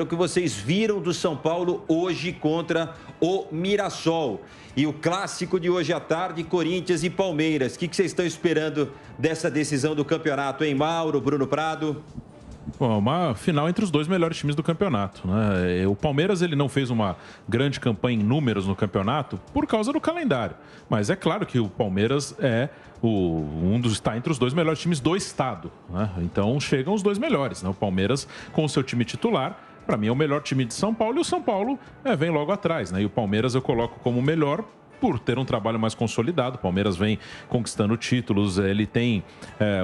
O que vocês viram do São Paulo hoje contra o Mirassol. E o clássico de hoje à tarde, Corinthians e Palmeiras. O que vocês estão esperando dessa decisão do campeonato, hein, Mauro, Bruno Prado? Bom, uma final entre os dois melhores times do campeonato, né? O Palmeiras ele não fez uma grande campanha em números no campeonato por causa do calendário. Mas é claro que o Palmeiras está entre os dois melhores times do estado, né? Então chegam os dois melhores, né? O Palmeiras com o seu time titular, para mim é o melhor time de São Paulo, e o São Paulo vem logo atrás, né? E o Palmeiras eu coloco como o melhor por ter um trabalho mais consolidado. O Palmeiras vem conquistando títulos, ele tem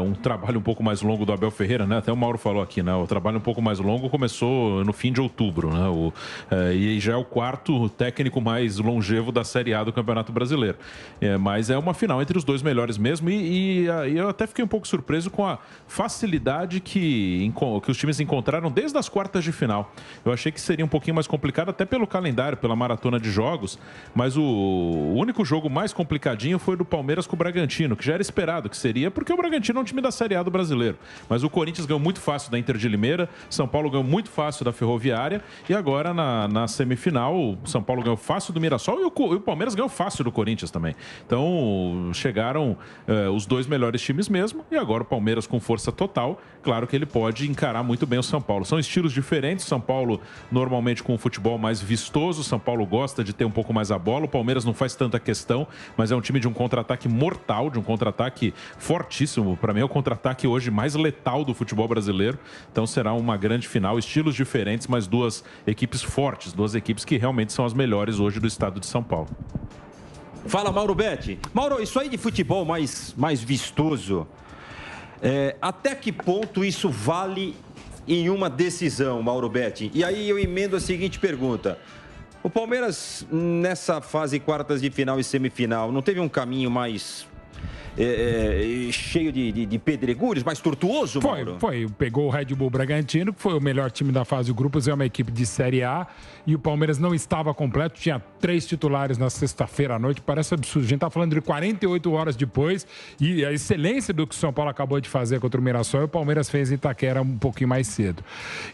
um trabalho um pouco mais longo do Abel Ferreira, né? Até o Mauro falou aqui, né? O trabalho um pouco mais longo começou no fim de outubro, né? E já é o quarto técnico mais longevo da Série A do Campeonato Brasileiro. Mas é uma final entre os dois melhores mesmo, e eu até fiquei um pouco surpreso com a facilidade que os times encontraram desde as quartas de final. Eu achei que seria um pouquinho mais complicado, até pelo calendário, pela maratona de jogos, mas o único jogo mais complicadinho foi do Palmeiras com o Bragantino, que já era esperado que seria, porque o Bragantino é um time da Série A do Brasileiro. Mas o Corinthians ganhou muito fácil da Inter de Limeira, São Paulo ganhou muito fácil da Ferroviária, e agora na semifinal, o São Paulo ganhou fácil do Mirassol e o Palmeiras ganhou fácil do Corinthians também. Então chegaram os dois melhores times mesmo, e agora o Palmeiras com força total. Claro que ele pode encarar muito bem o São Paulo. São estilos diferentes. São Paulo normalmente com um futebol mais vistoso, São Paulo gosta de ter um pouco mais a bola, o Palmeiras não faz tanta questão, mas é um time de um contra-ataque mortal, de um contra-ataque fortíssimo. Para mim é o contra-ataque hoje mais letal do futebol brasileiro. Então será uma grande final, estilos diferentes, mas duas equipes fortes, duas equipes que realmente são as melhores hoje do estado de São Paulo. Fala, Mauro Betti. Mauro, isso aí de futebol mais vistoso, até que ponto isso vale em uma decisão, Mauro Betti? E aí eu emendo a seguinte pergunta. O Palmeiras, nessa fase quartas de final e semifinal, não teve um caminho mais cheio de pedregulhos, mais tortuoso, Mauro? Pegou o Red Bull Bragantino, que foi o melhor time da fase de grupos, é uma equipe de Série A, e o Palmeiras não estava completo, tinha 3 titulares na sexta-feira à noite, parece absurdo. A gente está falando de 48 horas depois, e a excelência do que o São Paulo acabou de fazer contra o Mirassol, o Palmeiras fez em Itaquera um pouquinho mais cedo.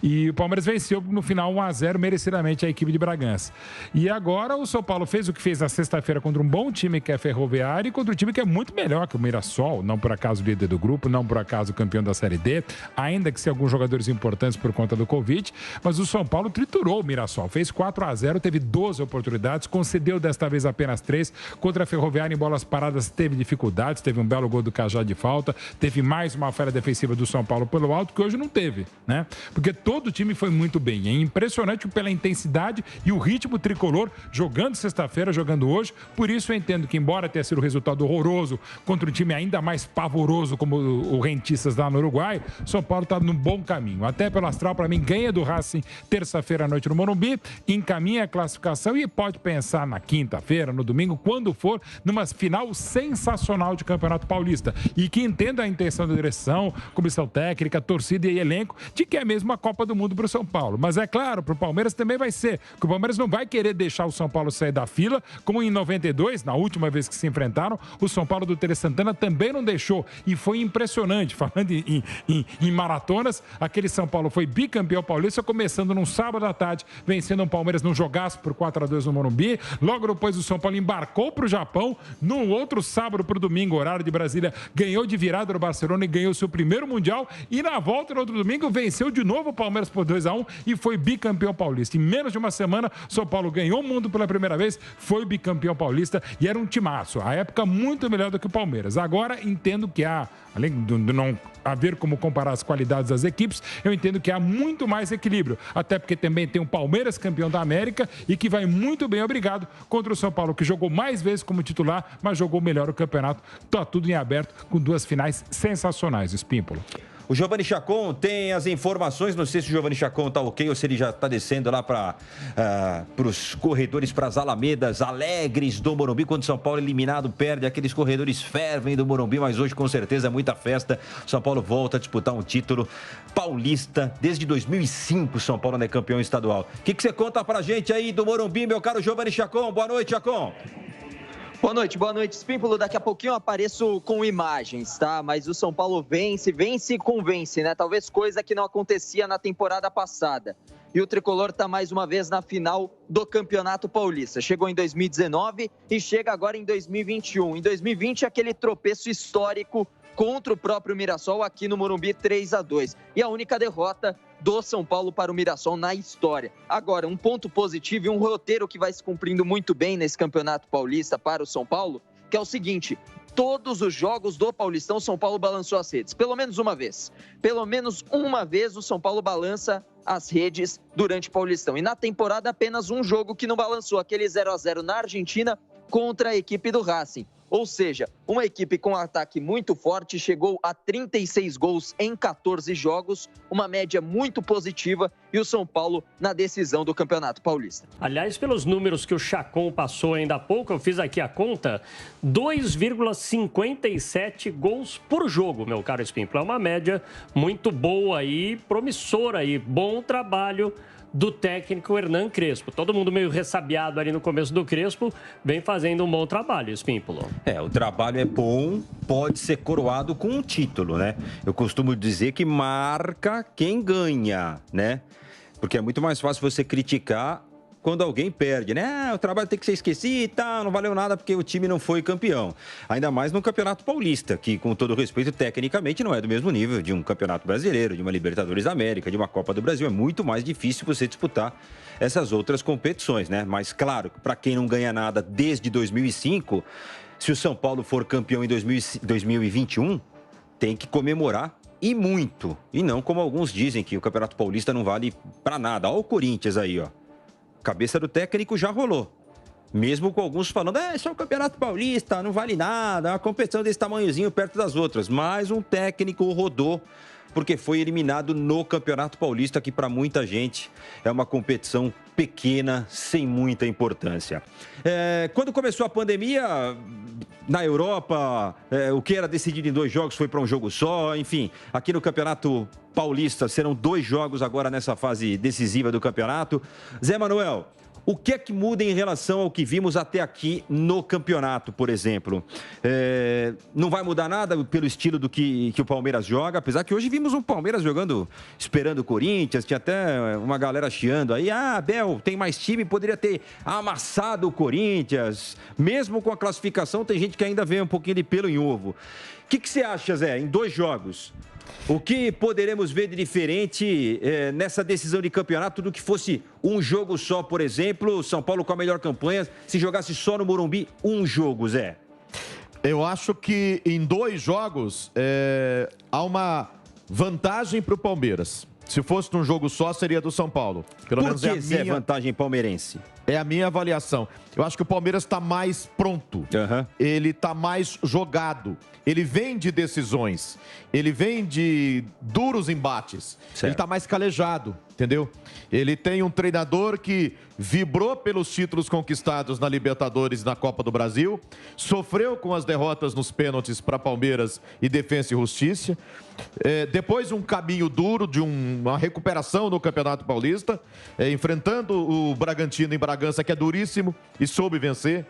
E o Palmeiras venceu no final 1-0, merecidamente, a equipe de Bragança. E agora o São Paulo fez o que fez na sexta-feira contra um bom time que é Ferroviária, e contra um time que é muito melhor que o Mirassol, não por acaso líder do grupo, não por acaso campeão da Série D, ainda que se alguns jogadores importantes por conta do Covid, mas o São Paulo triturou o Mirassol, fez 4-0, teve 12 oportunidades, concedeu desta vez apenas 3, contra a Ferroviária em bolas paradas teve dificuldades, teve um belo gol do Cajá de falta, teve mais uma falha defensiva do São Paulo pelo alto, que hoje não teve, né? Porque todo o time foi muito bem, é impressionante pela intensidade e o ritmo tricolor, jogando sexta-feira, jogando hoje, por isso eu entendo que embora tenha sido um resultado horroroso contra um time ainda mais pavoroso como o Rentistas lá no Uruguai, São Paulo está num bom caminho. Até pelo astral, para mim, ganha do Racing terça-feira à noite no Morumbi, encaminha a classificação e pode pensar na quinta-feira, no domingo, quando for, numa final sensacional de Campeonato Paulista. E que entenda a intenção da direção, comissão técnica, torcida e elenco, de que é mesmo a Copa do Mundo para o São Paulo. Mas é claro, para o Palmeiras também vai ser, que o Palmeiras não vai querer deixar o São Paulo sair da fila, como em 92, na última vez que se enfrentaram, o São Paulo do Tele Santana também não deixou, e foi impressionante, falando em maratonas, aquele São Paulo foi bicampeão paulista, começando num sábado à tarde, vencendo o Palmeiras num jogaço por 4-2 no Morumbi, logo depois o São Paulo embarcou para o Japão, num outro sábado para o domingo, horário de Brasília, ganhou de virada no Barcelona e ganhou seu primeiro Mundial, e na volta no outro domingo venceu de novo o Palmeiras por 2-1 e foi bicampeão paulista. Em menos de uma semana, São Paulo ganhou o mundo pela primeira vez, foi bicampeão paulista e era um timaço, a época muito melhor do que o Palmeiras. Agora entendo que há, além de não haver como comparar as qualidades das equipes, eu entendo que há muito mais equilíbrio, até porque também tem o Palmeiras campeão da América e que vai muito bem, obrigado, contra o São Paulo, que jogou mais vezes como titular, mas jogou melhor o campeonato. Está tudo em aberto, com 2 finais sensacionais, Espímpolo. O Giovanni Chacon tem as informações, não sei se o Giovanni Chacon está ok ou se ele já está descendo lá para os corredores, para as alamedas alegres do Morumbi, quando São Paulo eliminado perde, aqueles corredores fervem do Morumbi, mas hoje com certeza é muita festa. São Paulo volta a disputar um título paulista, desde 2005 São Paulo não é campeão estadual. O que você conta para a gente aí do Morumbi, meu caro Giovanni Chacon? Boa noite, Chacon. Boa noite, Espímpolo. Daqui a pouquinho eu apareço com imagens, tá? Mas o São Paulo vence e convence, né? Talvez coisa que não acontecia na temporada passada. e o Tricolor está mais uma vez na final do Campeonato Paulista. Chegou em 2019 e chega agora em 2021. Em 2020, aquele tropeço histórico contra o próprio Mirassol aqui no Morumbi, 3-2. E a única derrota do São Paulo para o Mirassol na história. Agora, um ponto positivo e um roteiro que vai se cumprindo muito bem nesse Campeonato Paulista para o São Paulo, que é o seguinte: todos os jogos do Paulistão, São Paulo balançou as redes. Pelo menos uma vez. Pelo menos uma vez o São Paulo balança as redes durante o Paulistão. E na temporada, apenas um jogo que não balançou, aquele 0-0 na Argentina contra a equipe do Racing. Ou seja, uma equipe com um ataque muito forte, chegou a 36 gols em 14 jogos, uma média muito positiva, e o São Paulo na decisão do Campeonato Paulista. Aliás, pelos números que o Chacon passou ainda há pouco, eu fiz aqui a conta, 2,57 gols por jogo, meu caro Espímpolo. É uma média muito boa e promissora aí, bom trabalho do técnico Hernan Crespo. Todo mundo meio ressabiado ali no começo do Crespo, vem fazendo um bom trabalho, Espímpolo. O trabalho é bom, pode ser coroado com um título, né? Eu costumo dizer que marca quem ganha, né? Porque é muito mais fácil você criticar quando alguém perde, né? O trabalho tem que ser esquecido e tal, não valeu nada porque o time não foi campeão. Ainda mais no Campeonato Paulista, que, com todo respeito, tecnicamente não é do mesmo nível de um Campeonato Brasileiro, de uma Libertadores da América, de uma Copa do Brasil. É muito mais difícil você disputar essas outras competições, né? Mas, claro, para quem não ganha nada desde 2005, se o São Paulo for campeão em 2021, tem que comemorar. E muito. E não como alguns dizem, que o Campeonato Paulista não vale para nada. Olha o Corinthians aí, ó. Cabeça do técnico já rolou. Mesmo com alguns falando, só o Campeonato Paulista, não vale nada, é uma competição desse tamanhozinho perto das outras. Mas um técnico rodou, porque foi eliminado no Campeonato Paulista, que para muita gente é uma competição pequena, sem muita importância. Quando começou a pandemia, na Europa, o que era decidido em 2 jogos foi para um jogo só. Enfim, aqui no Campeonato Paulista serão 2 jogos agora nessa fase decisiva do campeonato. Zé Manuel, o que é que muda em relação ao que vimos até aqui no campeonato, por exemplo? Não vai mudar nada pelo estilo do que o Palmeiras joga, apesar que hoje vimos um Palmeiras jogando, esperando o Corinthians, tinha até uma galera chiando aí, Abel, tem mais time, poderia ter amassado o Corinthians. Mesmo com a classificação, tem gente que ainda vê um pouquinho de pelo em ovo. O que você acha, Zé, em 2 jogos? O que poderemos ver de diferente nessa decisão de campeonato do que fosse um jogo só, por exemplo, São Paulo com a melhor campanha, se jogasse só no Morumbi, um jogo, Zé? Eu acho que em 2 jogos há uma vantagem para o Palmeiras. Se fosse num jogo só, seria do São Paulo. Pelo menos Por que, Zé, vantagem palmeirense? É a minha avaliação. Eu acho que o Palmeiras está mais pronto. Ele está mais jogado. Ele vem de decisões. Ele vem de duros embates. Certo. Ele está mais calejado, entendeu? Ele tem um treinador que vibrou pelos títulos conquistados na Libertadores e na Copa do Brasil. Sofreu com as derrotas nos pênaltis para Palmeiras e Defensa e Justiça. Depois um caminho duro de uma recuperação no Campeonato Paulista. Enfrentando o Bragantino em Bragança, que é duríssimo, e soube vencer.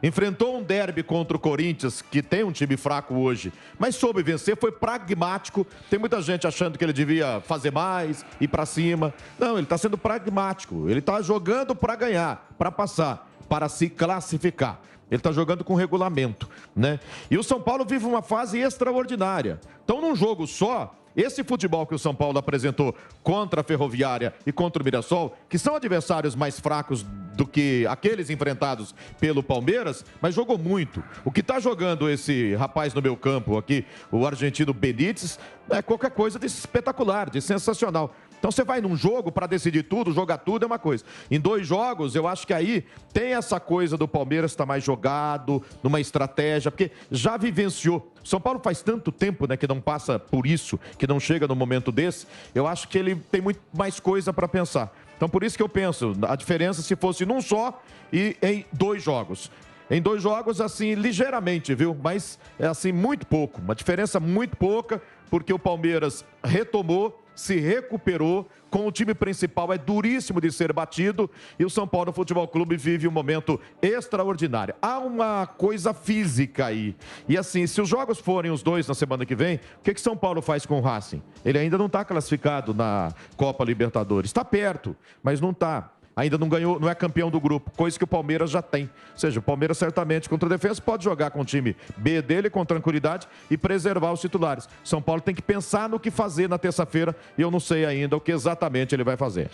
Enfrentou um derby contra o Corinthians, que tem um time fraco hoje, mas soube vencer, foi pragmático. Tem muita gente achando que ele devia fazer mais, ir para cima. Não, ele está sendo pragmático. Ele está jogando para ganhar, para passar, para se classificar. Ele está jogando com regulamento, né? E o São Paulo vive uma fase extraordinária. Então, num jogo só, esse futebol que o São Paulo apresentou contra a Ferroviária e contra o Mirassol, que são adversários mais fracos do que aqueles enfrentados pelo Palmeiras, mas jogou muito. O que está jogando esse rapaz no meu campo aqui, o argentino Benítez, é qualquer coisa de espetacular, de sensacional. Então você vai num jogo para decidir tudo, jogar tudo é uma coisa. Em 2 jogos, eu acho que aí tem essa coisa do Palmeiras estar mais jogado, numa estratégia, porque já vivenciou. São Paulo faz tanto tempo, né, que não passa por isso, que não chega no momento desse. Eu acho que ele tem muito mais coisa para pensar. Então por isso que eu penso, a diferença se fosse num só e em 2 jogos. Em 2 jogos, assim, ligeiramente, viu? Mas é assim, muito pouco. Uma diferença muito pouca, porque o Palmeiras retomou, se recuperou. Com o time principal é duríssimo de ser batido e o São Paulo Futebol Clube vive um momento extraordinário. Há uma coisa física aí. E assim, se os jogos forem os dois na semana que vem, o que São Paulo faz com o Racing? Ele ainda não está classificado na Copa Libertadores. Está perto, mas não está. Ainda não ganhou, não é campeão do grupo, coisa que o Palmeiras já tem. Ou seja, o Palmeiras certamente contra a defesa pode jogar com o time B dele com tranquilidade e preservar os titulares. São Paulo tem que pensar no que fazer na terça-feira e eu não sei ainda o que exatamente ele vai fazer.